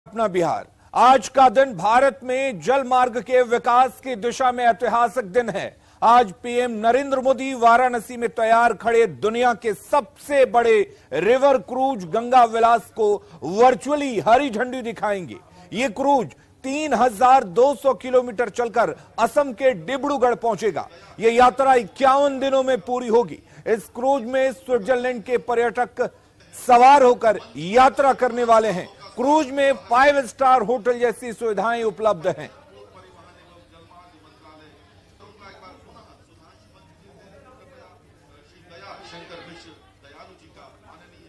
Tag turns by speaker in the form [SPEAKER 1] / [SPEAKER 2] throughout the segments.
[SPEAKER 1] अपना बिहार। आज का दिन भारत में जल मार्ग के विकास की दिशा में ऐतिहासिक दिन है। आज पीएम नरेंद्र मोदी वाराणसी में तैयार खड़े दुनिया के सबसे बड़े रिवर क्रूज गंगा विलास को वर्चुअली हरी झंडी दिखाएंगे। ये क्रूज 3200 किलोमीटर चलकर असम के डिब्रूगढ़ पहुंचेगा। यह यात्रा 51 दिनों में पूरी होगी। इस क्रूज में स्विट्जरलैंड के पर्यटक सवार होकर यात्रा करने वाले हैं। क्रूज में 5 स्टार होटल जैसी सुविधाएं उपलब्ध हैं।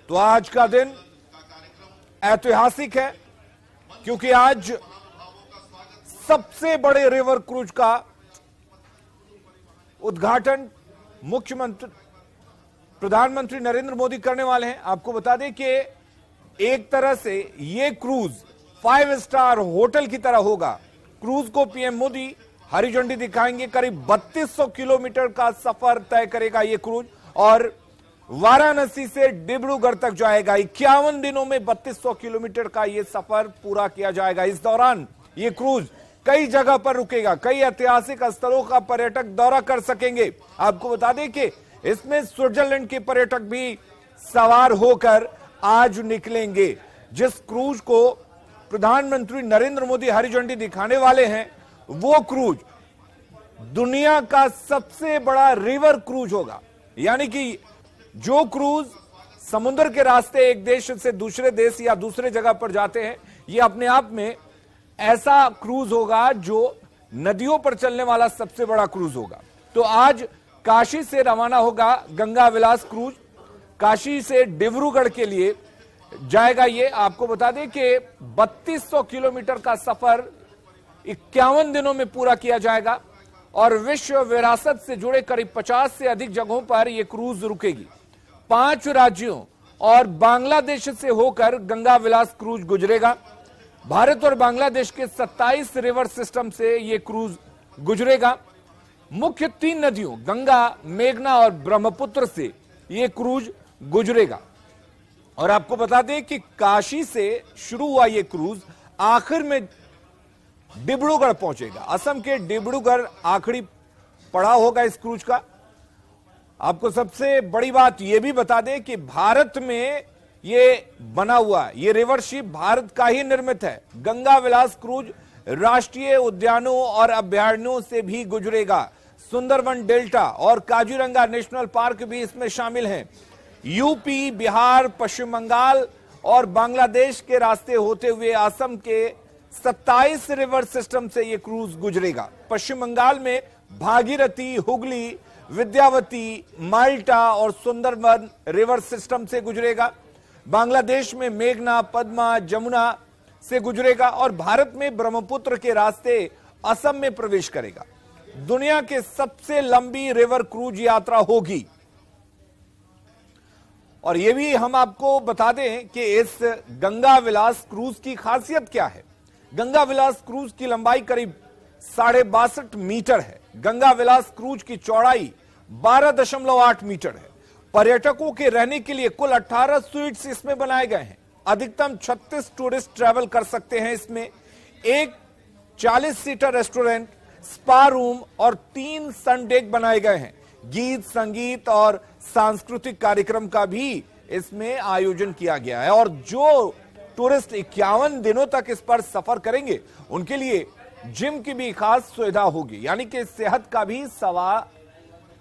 [SPEAKER 1] तो आज का दिन ऐतिहासिक है क्योंकि आज सबसे बड़े रिवर क्रूज का उद्घाटन प्रधानमंत्री नरेंद्र मोदी करने वाले हैं। आपको बता दें कि एक तरह से यह क्रूज 5 स्टार होटल की तरह होगा। क्रूज को पीएम मोदी हरी झंडी दिखाएंगे। करीब 3200 किलोमीटर का सफर तय करेगा यह क्रूज और वाराणसी से डिब्रूगढ़ तक जाएगा। 51 दिनों में 3200 किलोमीटर का यह सफर पूरा किया जाएगा। इस दौरान यह क्रूज कई जगह पर रुकेगा। कई ऐतिहासिक स्थलों का पर्यटक दौरा कर सकेंगे। आपको बता दें कि इसमें स्विट्जरलैंड के पर्यटक भी सवार होकर आज निकलेंगे। जिस क्रूज को प्रधानमंत्री नरेंद्र मोदी हरी झंडी दिखाने वाले हैं वो क्रूज दुनिया का सबसे बड़ा रिवर क्रूज होगा। यानी कि जो क्रूज समुद्र के रास्ते एक देश से दूसरे देश या दूसरे जगह पर जाते हैं, यह अपने आप में ऐसा क्रूज होगा जो नदियों पर चलने वाला सबसे बड़ा क्रूज होगा। तो आज काशी से रवाना होगा गंगा विलास क्रूज। काशी से डिब्रूगढ़ के लिए जाएगा। ये आपको बता दें कि 3200 किलोमीटर का सफर 51 दिनों में पूरा किया जाएगा और विश्व विरासत से जुड़े करीब 50 से अधिक जगहों पर यह क्रूज रुकेगी। 5 राज्यों और बांग्लादेश से होकर गंगा विलास क्रूज गुजरेगा। भारत और बांग्लादेश के 27 रिवर सिस्टम से यह क्रूज गुजरेगा। मुख्य 3 नदियों गंगा, मेघना और ब्रह्मपुत्र से यह क्रूज गुजरेगा। और आपको बता दें कि काशी से शुरू हुआ यह क्रूज आखिर में डिब्रूगढ़ पहुंचेगा। असम के डिब्रूगढ़ आखिरी पड़ाव होगा इस क्रूज का। आपको सबसे बड़ी बात यह भी बता दें कि भारत में यह बना हुआ यह रिवर शिप भारत का ही निर्मित है। गंगा विलास क्रूज राष्ट्रीय उद्यानों और अभयारण्यों से भी गुजरेगा। सुंदरवन डेल्टा और काजीरंगा नेशनल पार्क भी इसमें शामिल हैं। यूपी, बिहार, पश्चिम बंगाल और बांग्लादेश के रास्ते होते हुए असम के 27 रिवर सिस्टम से यह क्रूज गुजरेगा। पश्चिम बंगाल में भागीरथी, हुगली, विद्यावती, माल्टा और सुंदरवन रिवर सिस्टम से गुजरेगा। बांग्लादेश में मेघना, पद्मा, जमुना से गुजरेगा और भारत में ब्रह्मपुत्र के रास्ते असम में प्रवेश करेगा। दुनिया के सबसे लंबी रिवर क्रूज यात्रा होगी। और यह भी हम आपको बता दें कि इस गंगा विलास क्रूज की खासियत क्या है। गंगा विलास क्रूज की लंबाई करीब 62.5 मीटर है। गंगा विलास क्रूज की चौड़ाई 12.8 मीटर है। पर्यटकों के रहने के लिए कुल 18 स्वीट्स इसमें बनाए गए हैं। अधिकतम 36 टूरिस्ट ट्रैवल कर सकते हैं। इसमें एक 40 सीटर रेस्टोरेंट, स्पा रूम और 3 सन डेक बनाए गए हैं। गीत, संगीत और सांस्कृतिक कार्यक्रम का भी इसमें आयोजन किया गया है। और जो टूरिस्ट 51 दिनों तक इस पर सफर करेंगे उनके लिए जिम की भी खास सुविधा होगी। यानी कि सेहत का भी सवाल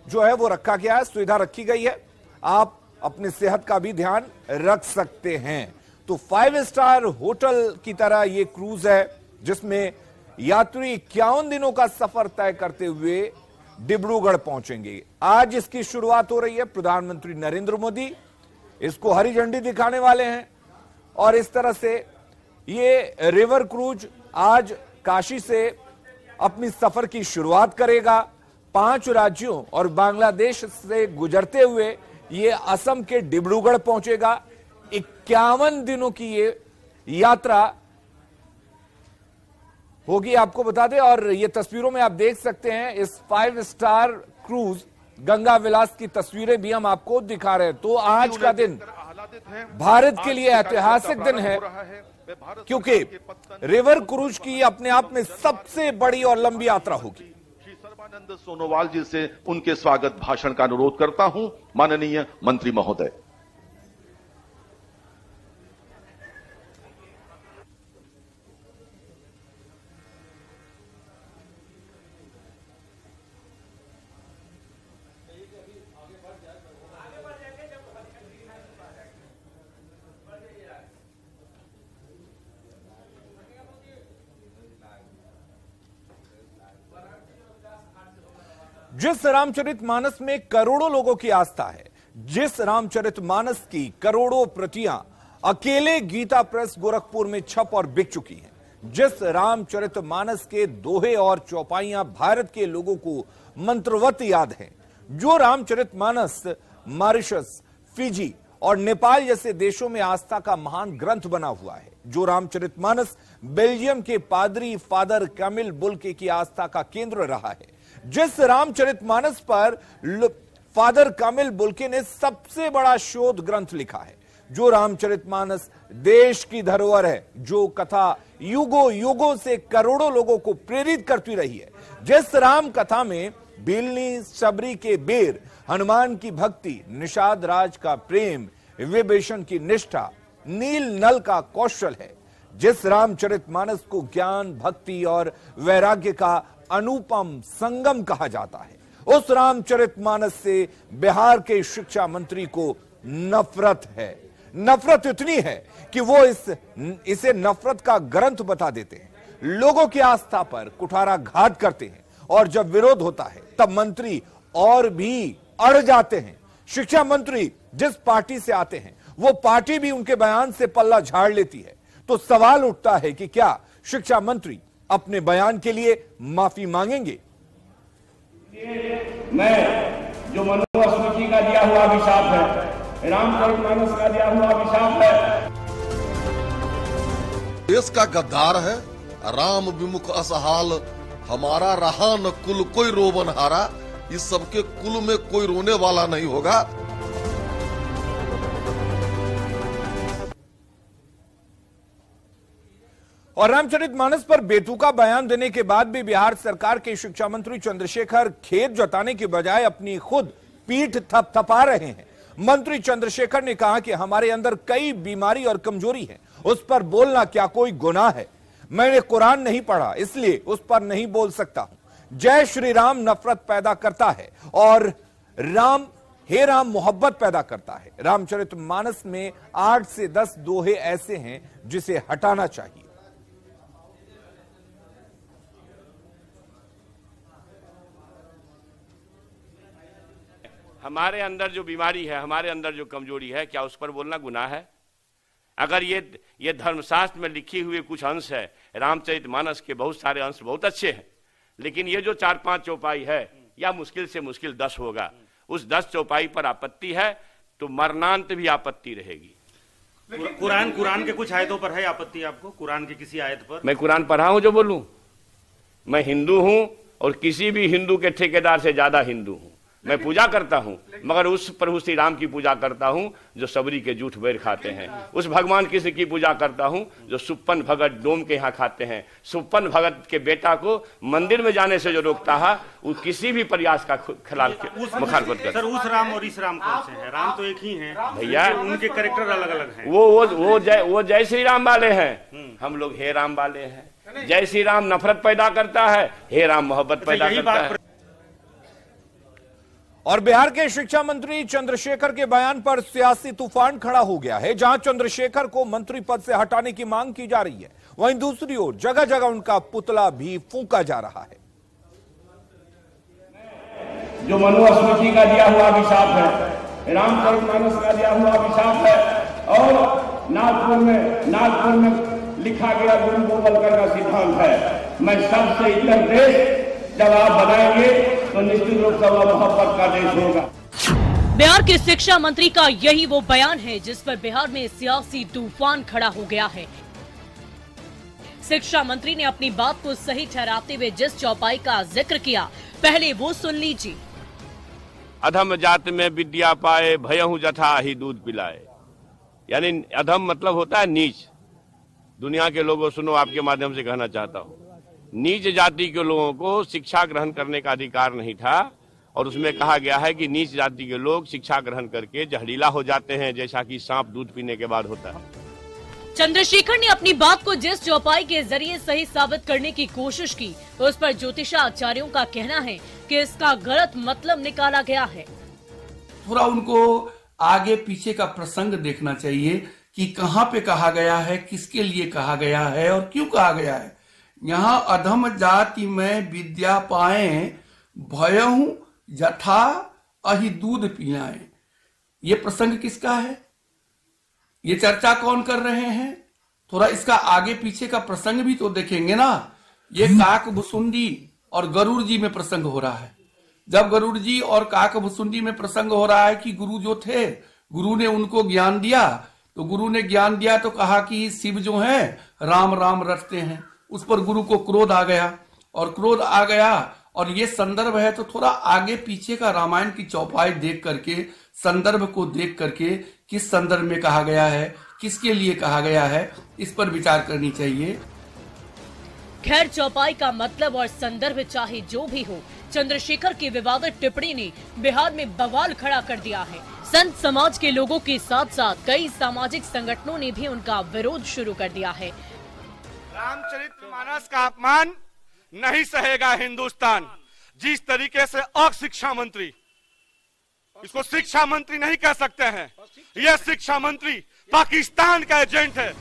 [SPEAKER 1] जो है वो रखा गया है, सुविधा रखी गई है। आप अपनी सेहत का भी ध्यान रख सकते हैं। तो 5 स्टार होटल की तरह यह क्रूज है जिसमें यात्री 51 दिनों का सफर तय करते हुए डिब्रूगढ़ पहुंचेंगे। आज इसकी शुरुआत हो रही है। प्रधानमंत्री नरेंद्र मोदी इसको हरी झंडी दिखाने वाले हैं और इस तरह से ये रिवर क्रूज आज काशी से अपनी सफर की शुरुआत करेगा। 5 राज्यों और बांग्लादेश से गुजरते हुए ये असम के डिब्रूगढ़ पहुंचेगा। 51 दिनों की ये यात्रा होगी, आपको बता दें। और ये तस्वीरों में आप देख सकते हैं इस 5 स्टार क्रूज गंगा विलास की तस्वीरें भी हम आपको दिखा रहे हैं। तो आज का दिन भारत के लिए ऐतिहासिक दिन है क्योंकि रिवर क्रूज की अपने आप में सबसे बड़ी और लंबी यात्रा होगी।
[SPEAKER 2] श्री सर्बानंद सोनोवाल जी से उनके स्वागत भाषण का अनुरोध करता हूं। माननीय मंत्री महोदय।
[SPEAKER 1] जिस रामचरितमानस में करोड़ों लोगों की आस्था है, जिस रामचरितमानस की करोड़ों प्रतियां अकेले गीता प्रेस गोरखपुर में छप और बिक चुकी हैं, जिस रामचरितमानस के दोहे और चौपाइयां भारत के लोगों को मंत्रवत याद हैं, जो रामचरितमानस मॉरिशस, फिजी और नेपाल जैसे देशों में आस्था का महान ग्रंथ बना हुआ है, जो रामचरितमानस बेल्जियम के पादरी फादर कैमिल बुल्के की आस्था का केंद्र रहा है, जिस रामचरितमानस पर फादर कैमिल बुल्के ने सबसे बड़ा शोध ग्रंथ लिखा है, जो रामचरितमानस देश की धरोहर है, जो कथा युगों युगों से करोड़ों लोगों को प्रेरित करती रही है, जिस राम कथा में बिलनी सबरी के बेर, हनुमान की भक्ति, निषाद राज का प्रेम, विभीषण की निष्ठा, नील नल का कौशल है, जिस रामचरितमानस को ज्ञान, भक्ति और वैराग्य का अनुपम संगम कहा जाता है, उस रामचरितमानस से बिहार के शिक्षा मंत्री को नफरत है। नफरत इतनी है कि वो इसे नफरत का ग्रंथ बता देते हैं, लोगों की आस्था पर कुठाराघात करते हैं, और जब विरोध होता है तब मंत्री और भी अड़ जाते हैं। शिक्षा मंत्री जिस पार्टी से आते हैं, वो पार्टी भी उनके बयान से पल्ला झाड़ लेती है। तो सवाल उठता है कि क्या शिक्षा मंत्री अपने बयान के लिए माफी मांगेंगे?
[SPEAKER 3] मैं जो मनुस्मृति का दिया हुआ अभिशाप है, रामचरितमानस का दिया हुआ अभिशाप है,
[SPEAKER 4] देश का गद्दार है, राम विमुख असहाल, हमारा रहा न कुल कोई रोवन हारा, इस सबके कुल में कोई रोने वाला नहीं होगा।
[SPEAKER 1] और रामचरितमानस पर बेतुका बयान देने के बाद भी बिहार सरकार के शिक्षा मंत्री चंद्रशेखर खेद जताने के बजाय अपनी खुद पीठ थपथपा रहे हैं। मंत्री चंद्रशेखर ने कहा कि हमारे अंदर कई बीमारी और कमजोरी है, उस पर बोलना क्या कोई गुनाह है? मैंने कुरान नहीं पढ़ा, इसलिए उस पर नहीं बोल सकता हूं। जय श्री राम नफरत पैदा करता है और हे राम मोहब्बत पैदा करता है। रामचरितमानस में 8 से 10 दोहे ऐसे हैं जिसे हटाना चाहिए।
[SPEAKER 5] हमारे अंदर जो बीमारी है, हमारे अंदर जो कमजोरी है, क्या उस पर बोलना गुनाह है? अगर ये धर्मशास्त्र में लिखी हुई कुछ अंश है, रामचरितमानस के बहुत सारे अंश बहुत अच्छे हैं, लेकिन ये जो 4-5 चौपाई है, या मुश्किल से मुश्किल 10 होगा, उस 10 चौपाई पर आपत्ति है तो मरणांत भी आपत्ति रहेगी।
[SPEAKER 6] कुरान के कुछ आयतों पर है आपत्ति आपको? कुरान के किसी आयत पर?
[SPEAKER 5] मैं कुरान पढ़ा हूं जो बोलूं? मैं हिंदू हूं और किसी भी हिंदू के ठेकेदार से ज्यादा हिंदू हूं। मैं पूजा करता हूं, मगर उस प्रभु श्री राम की पूजा करता हूं जो सबरी के जूठ बैर खाते हैं। उस भगवान कृष्ण की पूजा करता हूं जो सुप्पन भगत डोम के यहाँ खाते हैं। सुप्पन भगत के बेटा को मंदिर में जाने से जो रोकता है, वो किसी भी प्रयास का खिलाफ मुखालफत करता है।
[SPEAKER 6] सर, उस राम और इस राम कौन से हैं? राम तो एक ही हैं
[SPEAKER 5] भैया,
[SPEAKER 6] उनके कैरेक्टर अलग अलग हैं।
[SPEAKER 5] वो जय श्री राम वाले हैं, हम लोग हे राम वाले हैं। जय श्री राम नफरत पैदा करता है, हे राम मोहब्बत पैदा करता है।
[SPEAKER 1] और बिहार के शिक्षा मंत्री चंद्रशेखर के बयान पर सियासी तूफान खड़ा हो गया है। जहां चंद्रशेखर को मंत्री पद से हटाने की मांग की जा रही है, वहीं दूसरी ओर जगह जगह उनका पुतला भी फूंका जा रहा है।
[SPEAKER 3] जो मनुस्मृति का दिया हुआ अभिशाप है, रामचरितमानस का दिया हुआ अभिशाप है, और नागपुर में लिखा गया गुरु गोवलकर का सिद्धांत है। मैं सबसे इतर देश जब आप बनाएंगे तो निश्चित रूप से वह मोहब्बत का देश होगा।
[SPEAKER 7] बिहार के शिक्षा मंत्री का यही वो बयान है जिस पर बिहार में सियासी तूफान खड़ा हो गया है। शिक्षा मंत्री ने अपनी बात को सही ठहराते हुए जिस चौपाई का जिक्र किया, पहले वो सुन लीजिए।
[SPEAKER 5] अधम जात में विद्या पाए, भयहु जथा ही दूध पिलाए। यानी अधम मतलब होता है नीच, दुनिया के लोगों सुनो, आपके माध्यम से कहना चाहता हूं, नीच जाति के लोगों को शिक्षा ग्रहण करने का अधिकार नहीं था, और उसमें कहा गया है कि नीच जाति के लोग शिक्षा ग्रहण करके जहरीला हो जाते हैं, जैसा कि सांप दूध पीने के बाद होता है।
[SPEAKER 7] चंद्रशेखर ने अपनी बात को जिस चौपाई के जरिए सही साबित करने की कोशिश की, उस पर ज्योतिषाचार्यों का कहना है कि इसका गलत मतलब निकाला गया है।
[SPEAKER 8] थोड़ा उनको आगे पीछे का प्रसंग देखना चाहिए कि कहां पे कहा गया है, किसके लिए कहा गया है और क्यों कहा गया है। यहाँ अधम जाति में विद्या पाए भयहु जथा अहि दूध पियाए, ये प्रसंग किसका है, ये चर्चा कौन कर रहे हैं, थोड़ा इसका आगे पीछे का प्रसंग भी तो देखेंगे ना। ये काक भुसुंडी और गरुड़ जी में प्रसंग हो रहा है। जब गरुड़ जी और काक भुसुंडी में प्रसंग हो रहा है कि गुरु जो थे, गुरु ने उनको ज्ञान दिया, तो गुरु ने ज्ञान दिया तो कहा कि शिव जो है राम राम रटते हैं। उस पर गुरु को क्रोध आ गया, और क्रोध आ गया, और ये संदर्भ है तो थोड़ा आगे पीछे का रामायण की चौपाई देख करके, संदर्भ को देख करके, किस संदर्भ में कहा गया है, किसके लिए कहा गया है, इस पर विचार करनी चाहिए।
[SPEAKER 7] खैर, चौपाई का मतलब और संदर्भ चाहे जो भी हो, चंद्रशेखर की विवादित टिप्पणी ने बिहार में बवाल खड़ा कर दिया है। संत समाज के लोगों के साथ साथ कई सामाजिक संगठनों ने भी उनका विरोध शुरू कर दिया है।
[SPEAKER 9] रामचरितमानस का अपमान नहीं सहेगा हिंदुस्तान। जिस तरीके से अशिक्षा मंत्री, इसको शिक्षा मंत्री नहीं कह सकते हैं, यह शिक्षा मंत्री पाकिस्तान का एजेंट है।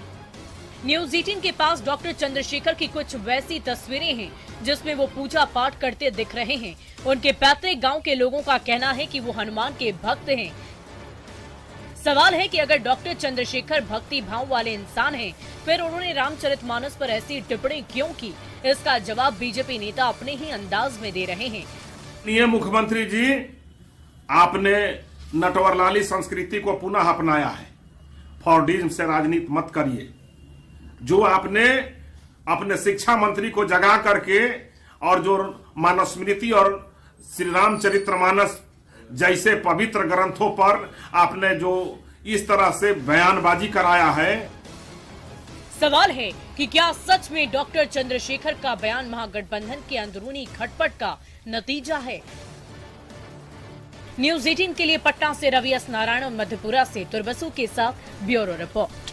[SPEAKER 7] न्यूज 18 के पास डॉक्टर चंद्रशेखर की कुछ वैसी तस्वीरें हैं जिसमें वो पूजा पाठ करते दिख रहे हैं। उनके पैतृक गांव के लोगों का कहना है कि वो हनुमान के भक्त हैं। सवाल है कि अगर डॉक्टर चंद्रशेखर भक्ति भाव वाले इंसान हैं, फिर उन्होंने रामचरितमानस पर ऐसी टिप्पणी क्यों की? इसका जवाब बीजेपी नेता अपने ही अंदाज में दे रहे हैं।
[SPEAKER 3] ये मुख्यमंत्री जी, आपने नटवरलाली संस्कृति को पुनः अपनाया है। फॉर्डिज्म से राजनीति मत करिए। जो आपने अपने शिक्षा मंत्री को जगा करके और जो मानस्मृति और श्री रामचरितमानस जैसे पवित्र ग्रंथों पर आपने जो इस तरह से बयानबाजी कराया है।
[SPEAKER 7] सवाल है कि क्या सच में डॉक्टर चंद्रशेखर का बयान महागठबंधन के अंदरूनी खटपट का नतीजा है? न्यूज 18 के लिए पटना से रवि एस नारायण और मधेपुरा से तुरबसु के साथ ब्यूरो रिपोर्ट।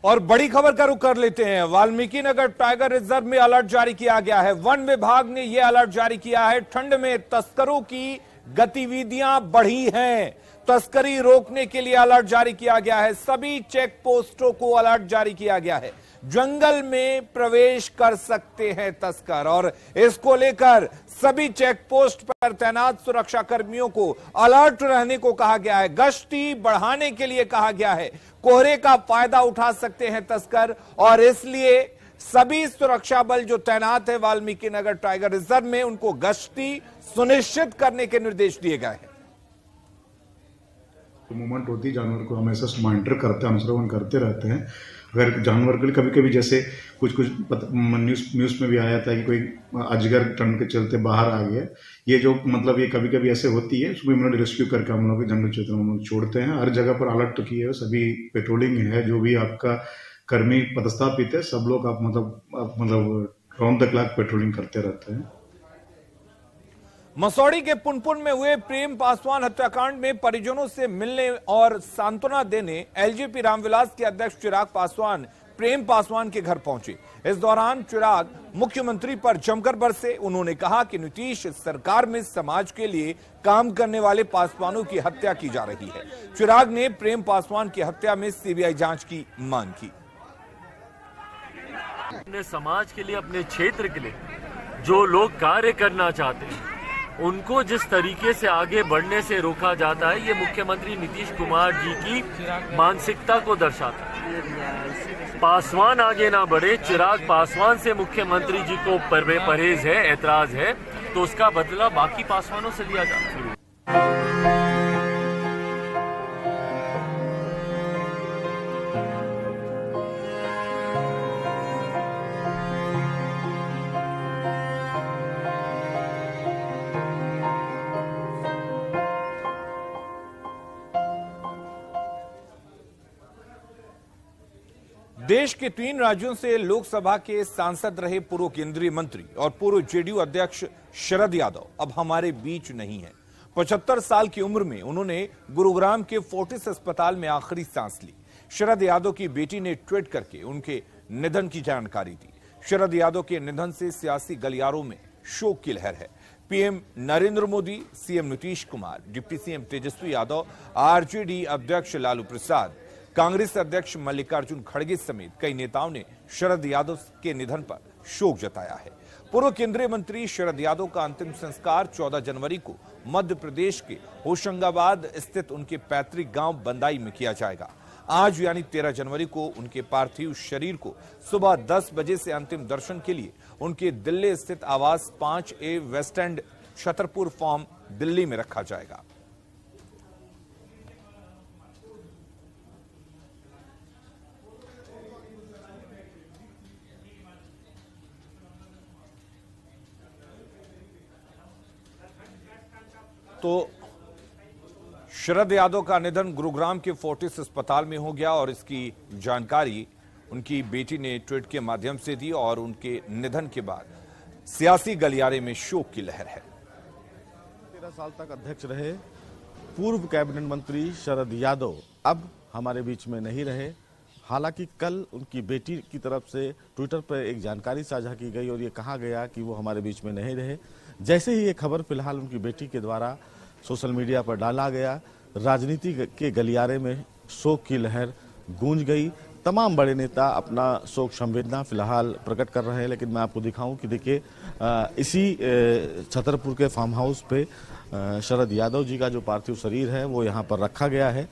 [SPEAKER 1] और बड़ी खबर का रुख कर लेते हैं। वाल्मीकि नगर टाइगर रिजर्व में अलर्ट जारी किया गया है। वन विभाग ने यह अलर्ट जारी किया है। ठंड में तस्करों की गतिविधियां बढ़ी हैं। तस्करी रोकने के लिए अलर्ट जारी किया गया है। सभी चेक पोस्टों को अलर्ट जारी किया गया है। जंगल में प्रवेश कर सकते हैं तस्कर, और इसको लेकर सभी चेक पोस्ट पर तैनात सुरक्षा कर्मियों को अलर्ट रहने को कहा गया है। गश्ती बढ़ाने के लिए कहा गया है। कोहरे का फायदा उठा सकते हैं तस्कर, और इसलिए सभी सुरक्षा बल जो तैनात है वाल्मीकि नगर टाइगर रिजर्व में, उनको गश्ती सुनिश्चित करने के निर्देश दिए गए हैं।
[SPEAKER 10] मूवमेंट होती है, जानवर को हमेशा मॉनिटर करते हैं, अनुश्रवण करते रहते हैं। अगर जानवर के लिए कभी कभी जैसे कुछ न्यूज़ में भी आया था कि कोई अजगर ठंड के चलते बाहर आ गया, ये जो मतलब ये कभी कभी ऐसे होती है, उसको इम्यूनिटी रेस्क्यू करके हम लोग जंगल क्षेत्र में हम लोग छोड़ते हैं। हर जगह पर अलर्ट किए है, सभी पेट्रोलिंग है, जो भी आपका कर्मी पदस्थापित है, सब लोग आप मतलब राउंड द क्लॉक पेट्रोलिंग करते रहते हैं।
[SPEAKER 1] मसौड़ी के पुनपुन में हुए प्रेम पासवान हत्याकांड में परिजनों से मिलने और सांत्वना देने एलजेपी रामविलास के अध्यक्ष चिराग पासवान प्रेम पासवान के घर पहुंचे। इस दौरान चिराग मुख्यमंत्री पर जमकर बरसे। उन्होंने कहा कि नीतीश सरकार में समाज के लिए काम करने वाले पासवानों की हत्या की जा रही है। चिराग ने प्रेम पासवान की हत्या में सीबीआई जांच की मांग की।
[SPEAKER 11] अपने समाज के लिए, अपने क्षेत्र के लिए जो लोग कार्य करना चाहते हैं, उनको जिस तरीके से आगे बढ़ने से रोका जाता है, ये मुख्यमंत्री नीतीश कुमार जी की मानसिकता को दर्शाता है। पासवान आगे ना बढ़े, चिराग पासवान से मुख्यमंत्री जी को परहेज है, ऐतराज है, तो उसका बदला बाकी पासवानों से लिया जाता है।
[SPEAKER 1] देश के 3 राज्यों से लोकसभा के सांसद रहे पूर्व केंद्रीय मंत्री और पूर्व जेडीयू अध्यक्ष शरद यादव अब हमारे बीच नहीं है। 75 साल की उम्र में उन्होंने गुरुग्राम के फोर्टिस अस्पताल में आखिरी सांस ली। शरद यादव की बेटी ने ट्वीट करके उनके निधन की जानकारी दी। शरद यादव के निधन से सियासी गलियारों में शोक की लहर है। PM Narendra Modi, CM Nitish Kumar, deputy CM Tejashwi Yadav, RJD अध्यक्ष लालू प्रसाद, कांग्रेस अध्यक्ष मल्लिकार्जुन खड़गे समेत कई नेताओं ने शरद यादव के निधन पर शोक जताया है। पूर्व केंद्रीय मंत्री शरद यादव का अंतिम संस्कार 14 जनवरी को मध्य प्रदेश के होशंगाबाद स्थित उनके पैतृक गांव बंदाई में किया जाएगा। आज यानी 13 जनवरी को उनके पार्थिव शरीर को सुबह 10 बजे से अंतिम दर्शन के लिए उनके दिल्ली स्थित आवास 5A West End Chhatarpur farm Delhi में रखा जाएगा। तो शरद यादव का निधन गुरुग्राम के फोर्टिस अस्पताल में हो गया और इसकी जानकारी उनकी बेटी ने ट्वीट के माध्यम से दी और उनके निधन के बाद सियासी गलियारे में शोक की लहर है।
[SPEAKER 12] 13 साल तक अध्यक्ष रहे पूर्व कैबिनेट मंत्री शरद यादव अब हमारे बीच में नहीं रहे। हालांकि कल उनकी बेटी की तरफ से ट्विटर पर एक जानकारी साझा की गई और ये कहा गया कि वो हमारे बीच में नहीं रहे। जैसे ही ये खबर फिलहाल उनकी बेटी के द्वारा सोशल मीडिया पर डाला गया, राजनीति के गलियारे में शोक की लहर गूंज गई। तमाम बड़े नेता अपना शोक संवेदना फिलहाल प्रकट कर रहे हैं, लेकिन मैं आपको दिखाऊं कि देखिए इसी छतरपुर के फार्म हाउस पे शरद यादव जी का जो पार्थिव शरीर है वो यहाँ पर रखा गया है।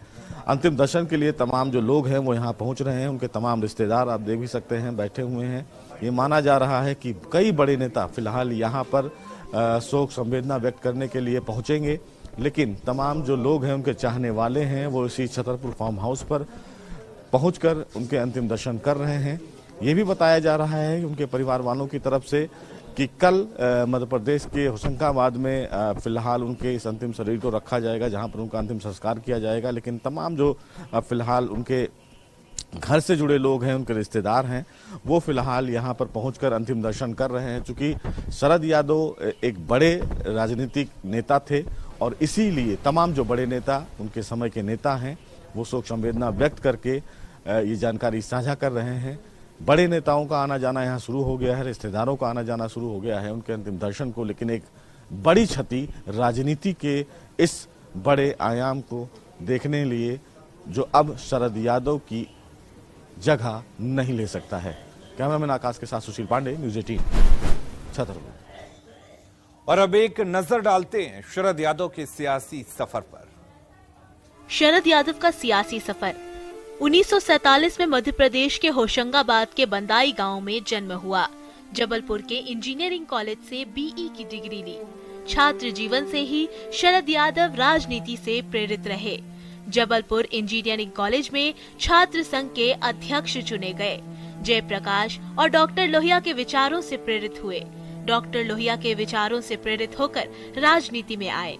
[SPEAKER 12] अंतिम दर्शन के लिए तमाम जो लोग हैं वो यहाँ पहुँच रहे हैं। उनके तमाम रिश्तेदार आप देख भी सकते हैं बैठे हुए हैं। ये माना जा रहा है कि कई बड़े नेता फिलहाल यहाँ पर शोक संवेदना व्यक्त करने के लिए पहुँचेंगे, लेकिन तमाम जो लोग हैं उनके चाहने वाले हैं वो इसी छतरपुर फार्म हाउस पर पहुंचकर उनके अंतिम दर्शन कर रहे हैं। ये भी बताया जा रहा है कि उनके परिवार वालों की तरफ से कि कल मध्य प्रदेश के होशंगाबाद में फिलहाल उनके इस अंतिम शरीर को रखा जाएगा, जहां पर उनका अंतिम संस्कार किया जाएगा। लेकिन तमाम जो फिलहाल उनके घर से जुड़े लोग हैं, उनके रिश्तेदार हैं, वो फिलहाल यहाँ पर पहुंचकर अंतिम दर्शन कर रहे हैं। चूंकि शरद यादव एक बड़े राजनीतिक नेता थे और इसीलिए तमाम जो बड़े नेता उनके समय के नेता हैं वो शोक संवेदना व्यक्त करके ये जानकारी साझा कर रहे हैं। बड़े नेताओं का आना जाना यहाँ शुरू हो गया है, रिश्तेदारों का आना जाना शुरू हो गया है उनके अंतिम दर्शन को। लेकिन एक बड़ी क्षति राजनीति के इस बड़े आयाम को देखने लिए जो अब शरद यादव की जगह नहीं ले सकता है। कैमरामैन आकाश के साथ सुशील पांडे, न्यूज़ 18 छतरपुर।
[SPEAKER 1] और अब एक नजर डालते हैं शरद यादव के सियासी सफर पर।
[SPEAKER 13] शरद यादव का सियासी सफर 1947 में मध्य प्रदेश के होशंगाबाद के बंदाई गांव में जन्म हुआ। जबलपुर के इंजीनियरिंग कॉलेज से बीई की डिग्री ली। छात्र जीवन से ही शरद यादव राजनीति से प्रेरित रहे। जबलपुर इंजीनियरिंग कॉलेज में छात्र संघ के अध्यक्ष चुने गए। जयप्रकाश और डॉक्टर लोहिया के विचारों से प्रेरित हुए। डॉक्टर लोहिया के विचारों से प्रेरित होकर राजनीति में आए।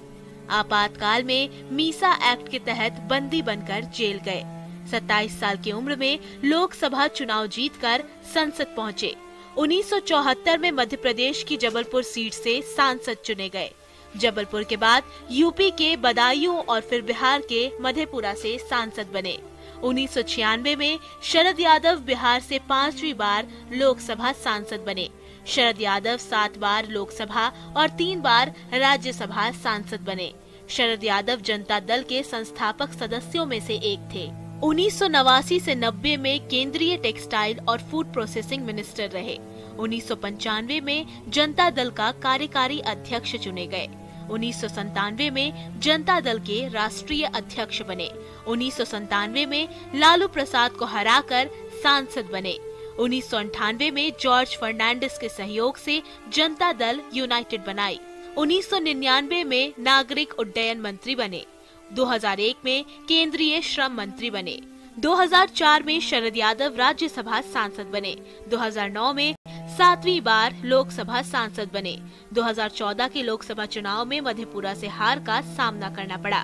[SPEAKER 13] आपातकाल में मीसा एक्ट के तहत बंदी बनकर जेल गए। 27 साल की उम्र में लोकसभा चुनाव जीतकर संसद पहुंचे। 1974 में मध्य प्रदेश की जबलपुर सीट से सांसद चुने गए। जबलपुर के बाद यूपी के बदायूं और फिर बिहार के मधेपुरा से सांसद बने। 1996 में शरद यादव बिहार से 5वीं बार लोकसभा सांसद बने। शरद यादव 7 बार लोकसभा और 3 बार राज्यसभा सांसद बने। शरद यादव जनता दल के संस्थापक सदस्यों में से एक थे। 1989 से 90 में केंद्रीय टेक्सटाइल और फूड प्रोसेसिंग मिनिस्टर रहे। 1995 में जनता दल का कार्यकारी अध्यक्ष चुने गए। 1997 में जनता दल के राष्ट्रीय अध्यक्ष बने। 1997 में लालू प्रसाद को हराकर सांसद बने। 1998 में जॉर्ज फर्नांडिस के सहयोग से जनता दल यूनाइटेड बनाई। 1999 में नागरिक उड्डयन मंत्री बने। 2001 में केंद्रीय श्रम मंत्री बने। 2004 में शरद यादव राज्यसभा सांसद बने। 2009 में 7वीं बार लोकसभा सांसद बने। 2014 के लोकसभा चुनाव में मधेपुरा से हार का सामना करना पड़ा।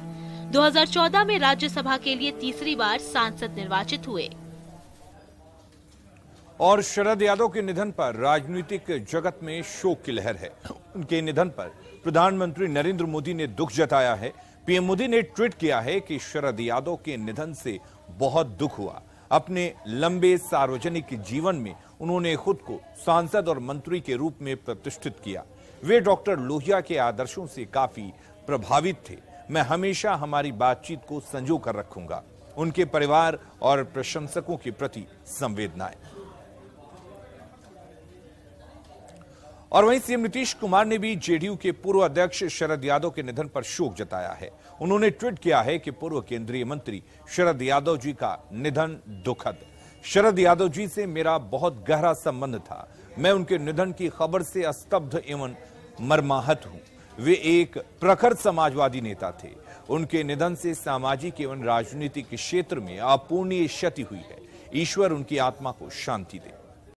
[SPEAKER 13] 2014 में राज्यसभा के लिए तीसरी बार सांसद निर्वाचित हुए।
[SPEAKER 1] और शरद यादव के निधन पर राजनीतिक जगत में शोक की लहर है। उनके निधन पर प्रधानमंत्री नरेंद्र मोदी ने दुख जताया है। पीएम मोदी ने ट्वीट किया है कि शरद यादव के निधन से बहुत दुख हुआ। अपने लंबे सार्वजनिक जीवन में उन्होंने खुद को सांसद और मंत्री के रूप में प्रतिष्ठित किया। वे डॉक्टर लोहिया के आदर्शों से काफी प्रभावित थे। मैं हमेशा हमारी बातचीत को संजो कर रखूंगा। उनके परिवार और प्रशंसकों के प्रति संवेदनाएं। और वहीं सीएम नीतीश कुमार ने भी जेडीयू के पूर्व अध्यक्ष शरद यादव के निधन पर शोक जताया है। उन्होंने ट्वीट किया है कि पूर्व केंद्रीय मंत्री शरद यादव जी का निधन दुखद। शरद यादव जी से मेरा बहुत गहरा संबंध था। मैं उनके निधन की खबर से स्तब्ध एवं मर्माहत हूं। वे एक प्रखर समाजवादी नेता थे। उनके निधन से सामाजिक एवं राजनीतिक क्षेत्र में अपूर्णीय क्षति हुई है। ईश्वर उनकी आत्मा को शांति दे।